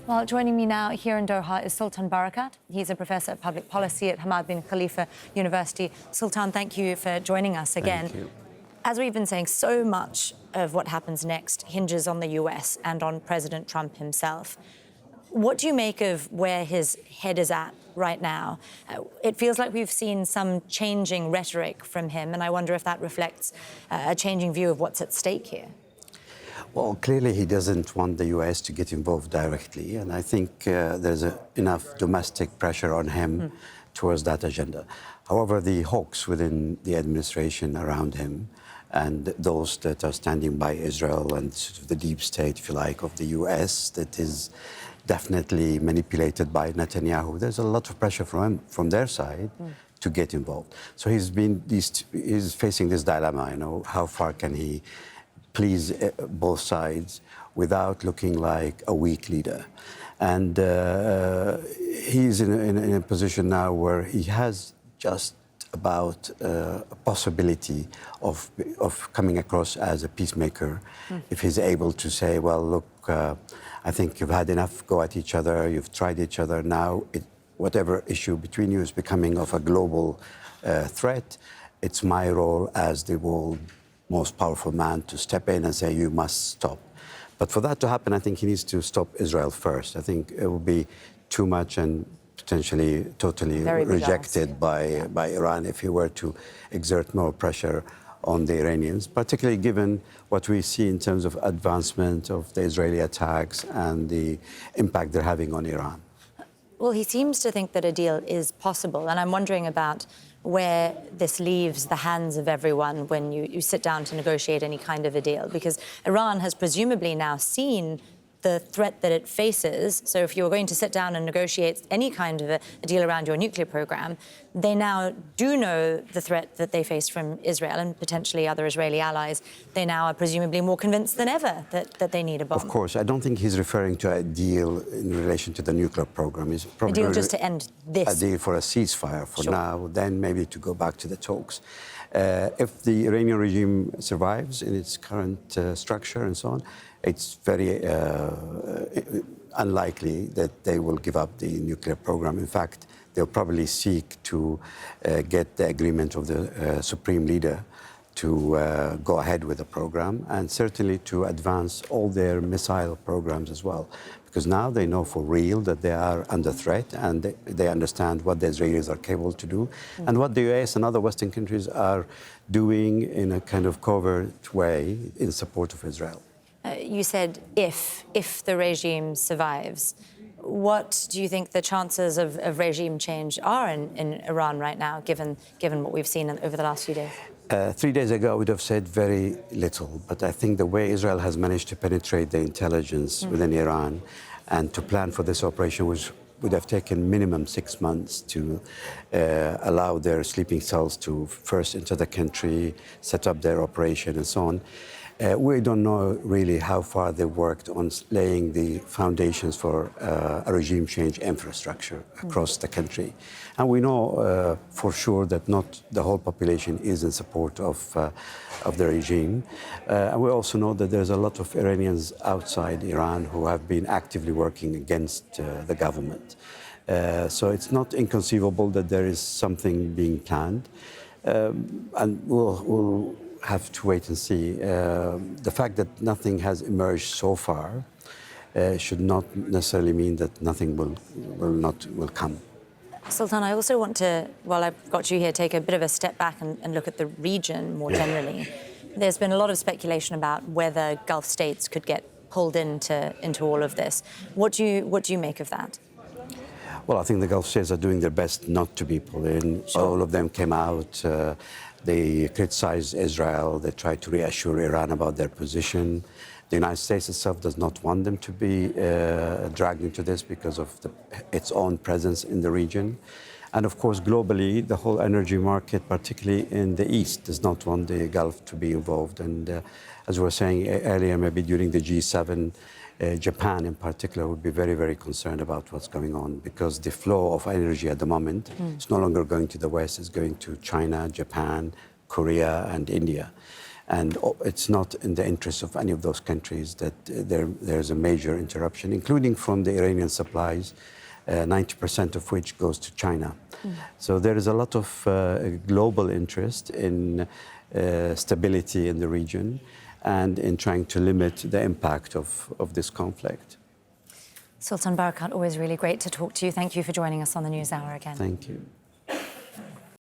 Well, joining me now here in Doha is Sultan Barakat. He's a professor of public policy at Hamad bin Khalifa University. Sultan, thank you for joining us again. Thank you. As we've been saying, so much of what happens next hinges on the US and on President Trump himself. What do you make of where his head is at right now? It feels like we've seen some changing rhetoric from him, and I wonder if that reflects a changing view of what's at stake here. Well, clearly he doesn't want the U.S. to get involved directly, and I think there's enough domestic pressure on him towards that agenda. However, the hawks within the administration around him and those that are standing by Israel and sort of the deep state, if you like, of the U.S. that is definitely manipulated by Netanyahu, there's a lot of pressure from their side to get involved. So he's facing this dilemma, how far can he please both sides without looking like a weak leader. And he's in a position now where he has just about a possibility of coming across as a peacemaker if he's able to say, well, look, I think you've had enough go at each other, you've tried each other, now whatever issue between you is becoming of a global threat. It's my role as the world most powerful man to step in and say, you must stop. But for that to happen, I think he needs to stop Israel first. I think it would be too much and potentially totally rejected by Iran if he were to exert more pressure on the Iranians, particularly given what we see in terms of advancement of the Israeli attacks and the impact they're having on Iran. Well, he seems to think that a deal is possible, and I'm wondering about where this leaves the hands of everyone when you sit down to negotiate any kind of a deal, because Iran has presumably now seen the threat that it faces. So if you're going to sit down and negotiate any kind of a deal around your nuclear program, they now do know the threat that they face from Israel and potentially other Israeli allies. They now are presumably more convinced than ever that they need a bomb. Of course, I don't think he's referring to a deal in relation to the nuclear program. He's probably a deal just to end this. A deal for a ceasefire for now, then maybe to go back to the talks. If the Iranian regime survives in its current structure and so on, it's very unlikely that they will give up the nuclear program. In fact, they'll probably seek to get the agreement of the supreme leader to go ahead with the program, and certainly to advance all their missile programs as well. Because now they know for real that they are under threat, and they understand what the Israelis are capable to do, and what the US and other Western countries are doing in a kind of covert way in support of Israel. You said if the regime survives. What do you think the chances of regime change are in Iran right now, given what we've seen over the last few days? 3 days ago, I would have said very little, but I think the way Israel has managed to penetrate the intelligence within Iran and to plan for this operation, which would have taken minimum 6 months to allow their sleeping cells to first enter the country, set up their operation and so on. We don't know really how far they worked on laying the foundations for a regime change infrastructure across the country. And we know for sure that not the whole population is in support of the regime. And we also know that there's a lot of Iranians outside Iran who have been actively working against the government. So it's not inconceivable that there is something being planned. And we'll have to wait and see. The fact that nothing has emerged so far should not necessarily mean that nothing will come. Sultan, I also want to, while I've got you here, take a bit of a step back and look at the region more generally. There's been a lot of speculation about whether Gulf states could get pulled into all of this. What do you make of that? Well, I think the Gulf states are doing their best not to be pulled in. Sure. All of them came out. They criticized Israel. They tried to reassure Iran about their position. The United States itself does not want them to be dragged into this because of its own presence in the region. And of course, globally, the whole energy market, particularly in the East, does not want the Gulf to be involved. And as we were saying earlier, maybe during the G7, Japan in particular would be very, very concerned about what's going on, because the flow of energy at the moment is no longer going to the West, it's going to China, Japan, Korea, and India. And it's not in the interest of any of those countries that there's a major interruption, including from the Iranian supplies, 90% of which goes to China. So there is a lot of global interest in stability in the region and in trying to limit the impact of this conflict. Sultan Barakat, always really great to talk to you. Thank you for joining us on the NewsHour again. Thank you.